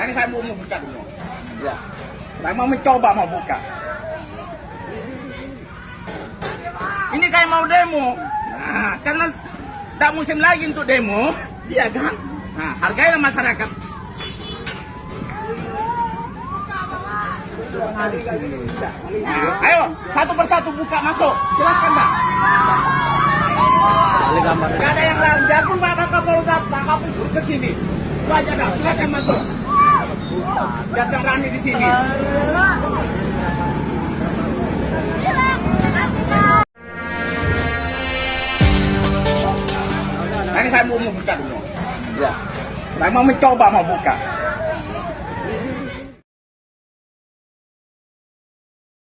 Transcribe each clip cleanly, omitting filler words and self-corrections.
Nah, ini saya mau buka dulu. Ya. Saya mau mencoba mau buka. Ini kayak mau demo. Nah, karena tidak musim lagi untuk demo, iya kan? Nah, hargailah masyarakat. Nah, ayo, satu persatu buka masuk. Silakan, Pak. Gak ada yang lain. Biarpun Pak Kapolda, Pak Kapolda ke sini. Itu aja dah. Silakan masuk. Biar tak rame di sini. Nah, ini saya mau buka dulu. Ya. Saya mau mencoba mau buka.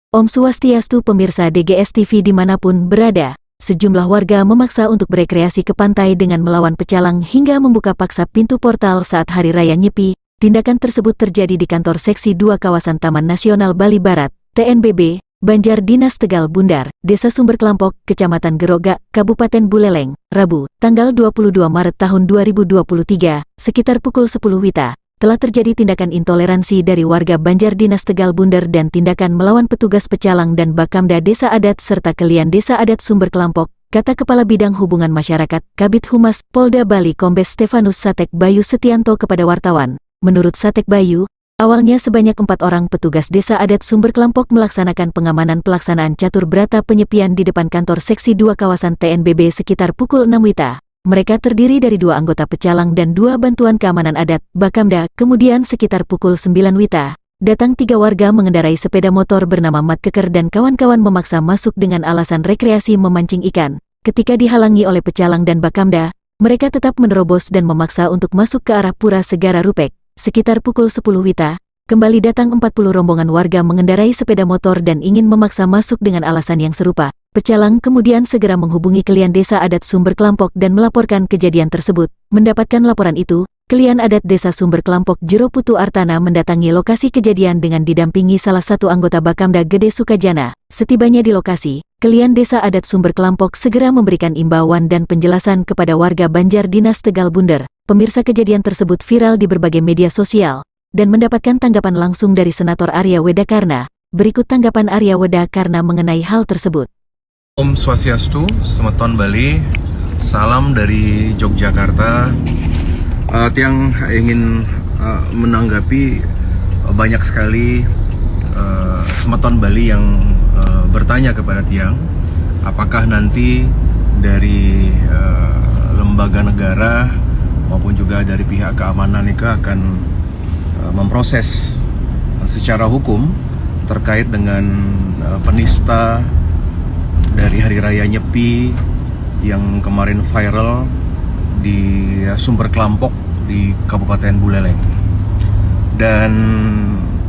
Om Swastiastu pemirsa DGS TV dimanapun berada, sejumlah warga memaksa untuk berekreasi ke pantai dengan melawan pecalang hingga membuka paksa pintu portal saat Hari Raya Nyepi. Tindakan tersebut terjadi di kantor Seksi 2 Kawasan Taman Nasional Bali Barat, TNBB, Banjar Dinas Tegal Bundar, Desa Sumber Kelampok, Kecamatan Gerogak, Kabupaten Buleleng, Rabu, tanggal 22 Maret tahun 2023, sekitar pukul 10 WITA. Telah terjadi tindakan intoleransi dari warga Banjar Dinas Tegal Bundar dan tindakan melawan petugas pecalang dan Bakamda Desa Adat serta Kelian Desa Adat Sumber Kelampok, kata Kepala Bidang Hubungan Masyarakat, Kabid Humas, Polda Bali Kombes Stefanus Satek Bayu Setianto kepada wartawan. Menurut Satek Bayu, awalnya sebanyak 4 orang petugas Desa Adat Sumber Kelampok melaksanakan pengamanan pelaksanaan catur berata penyepian di depan kantor Seksi 2 Kawasan TNBB sekitar pukul 6 WITA. Mereka terdiri dari 2 anggota pecalang dan 2 bantuan keamanan adat, Bakamda. Kemudian sekitar pukul 9 WITA, datang 3 warga mengendarai sepeda motor bernama Mat Keker dan kawan-kawan memaksa masuk dengan alasan rekreasi memancing ikan. Ketika dihalangi oleh pecalang dan Bakamda, mereka tetap menerobos dan memaksa untuk masuk ke arah Pura Segara Rupek. Sekitar pukul 10 WITA, kembali datang 40 rombongan warga mengendarai sepeda motor dan ingin memaksa masuk dengan alasan yang serupa. Pecalang kemudian segera menghubungi Kelian Desa Adat Sumber Kelampok dan melaporkan kejadian tersebut. Mendapatkan laporan itu, Kelian Adat Desa Sumber Kelampok Jero Putu Artana mendatangi lokasi kejadian dengan didampingi salah satu anggota Bakamda Gede Sukajana. Setibanya di lokasi, Kelian Desa Adat Sumber Kelampok segera memberikan imbauan dan penjelasan kepada warga Banjar Dinas Tegal Bundar. Pemirsa, kejadian tersebut viral di berbagai media sosial dan mendapatkan tanggapan langsung dari Senator Arya Wedakarna. Berikut tanggapan Arya Wedakarna mengenai hal tersebut. Om Swastiastu, Semeton Bali, salam dari Yogyakarta. Tiang ingin menanggapi banyak sekali Semeton Bali yang bertanya kepada Tiang, apakah nanti dari lembaga negara maupun juga dari pihak keamanan itu akan memproses secara hukum terkait dengan penista dari Hari Raya Nyepi yang kemarin viral di Sumber Kelampok di Kabupaten Buleleng. Dan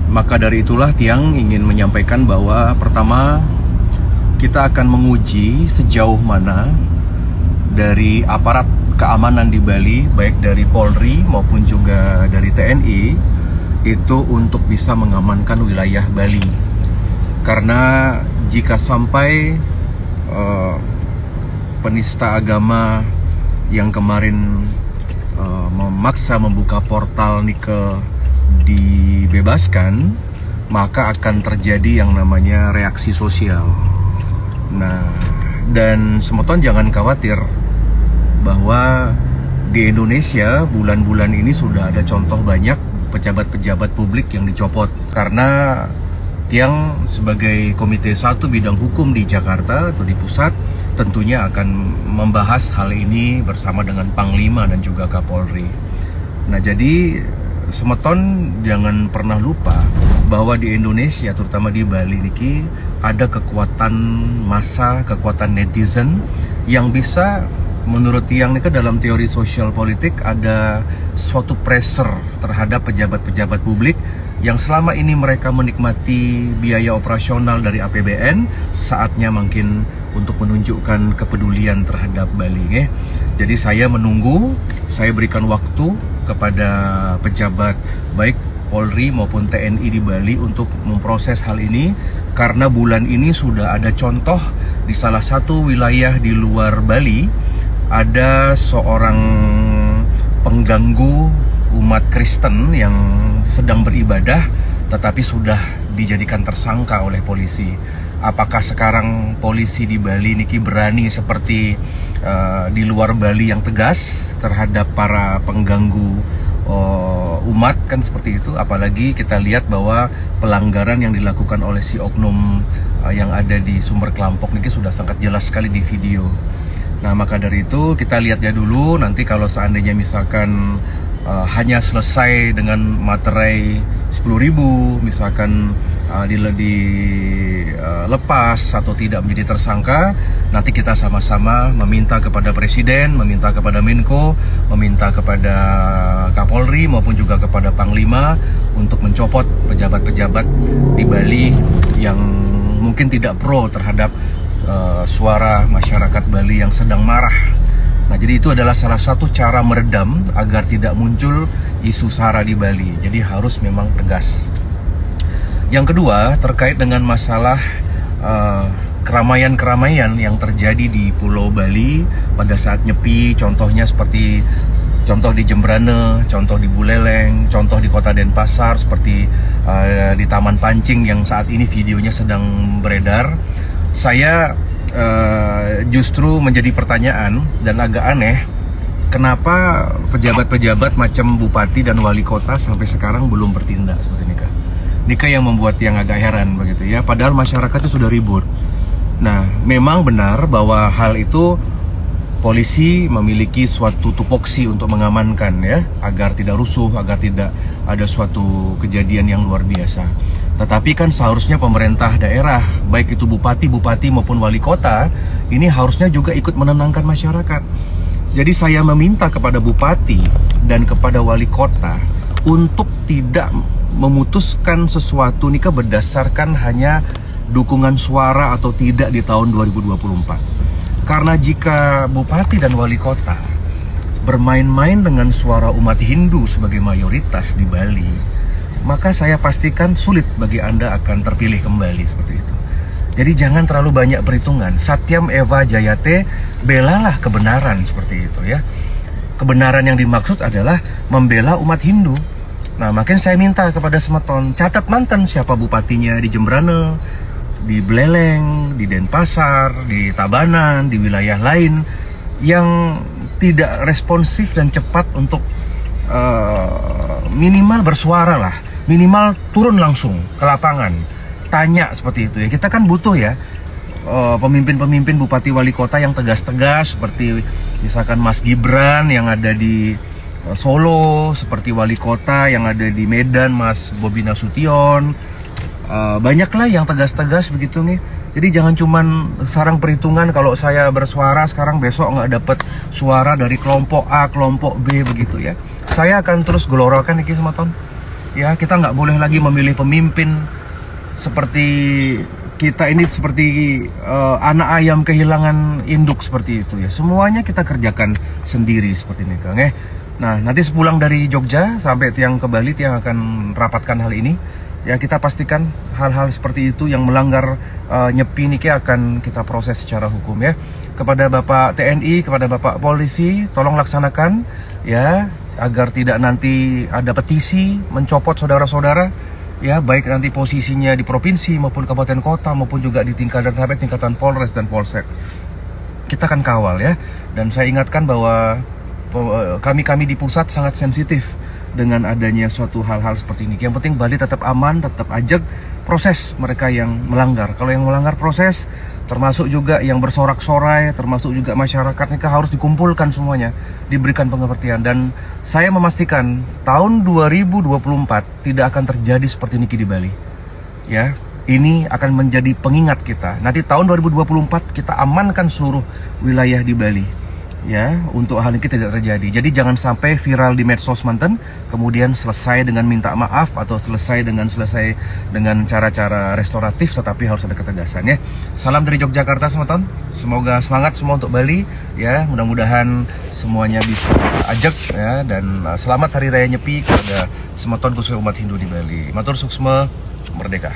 maka dari itulah Tiang ingin menyampaikan bahwa pertama, kita akan menguji sejauh mana dari aparat keamanan di Bali, baik dari Polri maupun juga dari TNI, itu untuk bisa mengamankan wilayah Bali. Karena jika sampai penista agama yang kemarin memaksa membuka portal nikel dibebaskan, maka akan terjadi yang namanya reaksi sosial. Nah, dan Semeton jangan khawatir bahwa di Indonesia bulan-bulan ini sudah ada contoh banyak pejabat-pejabat publik yang dicopot. Karena Tiang sebagai Komite 1 Bidang Hukum di Jakarta atau di pusat tentunya akan membahas hal ini bersama dengan Panglima dan juga Kapolri. Nah, jadi Semeton jangan pernah lupa bahwa di Indonesia, terutama di Bali niki, ada kekuatan massa, kekuatan netizen yang bisa, menurut Tiang nih, dalam teori sosial politik ada suatu pressure terhadap pejabat-pejabat publik yang selama ini mereka menikmati biaya operasional dari APBN, saatnya mungkin untuk menunjukkan kepedulian terhadap Bali. Jadi saya menunggu, saya berikan waktu kepada pejabat baik Polri maupun TNI di Bali untuk memproses hal ini, karena bulan ini sudah ada contoh di salah satu wilayah di luar Bali, ada seorang pengganggu umat Kristen yang sedang beribadah tetapi sudah dijadikan tersangka oleh polisi. Apakah sekarang polisi di Bali niki berani seperti di luar Bali yang tegas terhadap para pengganggu umat, kan seperti itu? Apalagi kita lihat bahwa pelanggaran yang dilakukan oleh si oknum yang ada di Sumber Kelampok niki sudah sangat jelas sekali di video. Nah, maka dari itu kita lihat ya dulu, nanti kalau seandainya misalkan hanya selesai dengan materai 10.000, misalkan dilepas atau tidak menjadi tersangka, nanti kita sama-sama meminta kepada Presiden, meminta kepada Menko, meminta kepada Kapolri maupun juga kepada Panglima untuk mencopot pejabat-pejabat di Bali yang mungkin tidak pro terhadap suara masyarakat Bali yang sedang marah. Nah, jadi itu adalah salah satu cara meredam agar tidak muncul isu SARA di Bali. Jadi harus memang tegas. Yang kedua, terkait dengan masalah keramaian-keramaian yang terjadi di Pulau Bali pada saat nyepi, contohnya seperti contoh di Jembrane, contoh di Buleleng, contoh di Kota Denpasar, seperti di Taman Pancing yang saat ini videonya sedang beredar. Saya justru menjadi pertanyaan dan agak aneh, kenapa pejabat-pejabat macam bupati dan wali kota sampai sekarang belum bertindak seperti ini, Kak? Nika yang membuat yang agak heran begitu ya, padahal masyarakat itu sudah ribut. Nah, memang benar bahwa hal itu polisi memiliki suatu tupoksi untuk mengamankan ya, agar tidak rusuh, agar tidak ada suatu kejadian yang luar biasa. Tetapi kan seharusnya pemerintah daerah, baik itu bupati maupun wali kota, ini harusnya juga ikut menenangkan masyarakat. Jadi saya meminta kepada bupati dan kepada wali kota untuk tidak memutuskan sesuatu nika berdasarkan hanya dukungan suara atau tidak di tahun 2024. Karena jika bupati dan wali kota bermain-main dengan suara umat Hindu sebagai mayoritas di Bali, maka saya pastikan sulit bagi Anda akan terpilih kembali seperti itu. Jadi jangan terlalu banyak perhitungan. Satyam Eva Jayate, belalah kebenaran seperti itu ya. Kebenaran yang dimaksud adalah membela umat Hindu. Nah, makin saya minta kepada Semeton, catat mantan siapa bupatinya di Jembrane, di Buleleng, di Denpasar, di Tabanan, di wilayah lain yang tidak responsif dan cepat untuk minimal bersuara lah, minimal turun langsung ke lapangan, tanya seperti itu ya. Kita kan butuh ya pemimpin-pemimpin bupati wali kota yang tegas-tegas, seperti misalkan Mas Gibran yang ada di Solo, seperti wali kota yang ada di Medan Mas Bobi Nasution. Banyaklah yang tegas-tegas begitu nih. Jadi jangan cuman sarang perhitungan, kalau saya bersuara sekarang besok nggak dapat suara dari kelompok A, kelompok B begitu ya. Saya akan terus gelorkan Niki Semeton. Ya, kita nggak boleh lagi memilih pemimpin seperti kita ini seperti anak ayam kehilangan induk seperti itu ya. Semuanya kita kerjakan sendiri seperti ini, Kang. Nah, nanti sepulang dari Jogja sampai Tiang ke Bali, Tiang akan rapatkan hal ini. Ya, kita pastikan hal-hal seperti itu yang melanggar nyepi niki akan kita proses secara hukum ya. Kepada Bapak TNI, kepada Bapak Polisi, tolong laksanakan ya, agar tidak nanti ada petisi mencopot saudara-saudara ya, baik nanti posisinya di provinsi maupun kabupaten kota maupun juga di tingkatan Polres dan Polsek. Kita akan kawal ya, dan saya ingatkan bahwa kami di pusat sangat sensitif dengan adanya suatu hal-hal seperti ini. Yang penting Bali tetap aman, tetap ajak proses mereka yang melanggar. Kalau yang melanggar proses, termasuk juga yang bersorak-sorai, termasuk juga masyarakat, mereka harus dikumpulkan semuanya, diberikan pengertian. Dan saya memastikan tahun 2024 tidak akan terjadi seperti ini di Bali. Ya, ini akan menjadi pengingat kita. Nanti tahun 2024 kita amankan seluruh wilayah di Bali. Ya, untuk hal ini tidak terjadi. Jadi jangan sampai viral di medsos manten, kemudian selesai dengan minta maaf atau selesai dengan cara-cara restoratif, tetapi harus ada ketegasan ya. Salam dari Yogyakarta Semeton. Semoga semangat semua untuk Bali ya. Mudah-mudahan semuanya bisa ajak ya, dan selamat Hari Raya Nyepi kepada Semeton khususnya umat Hindu di Bali. Matur suksma, merdeka.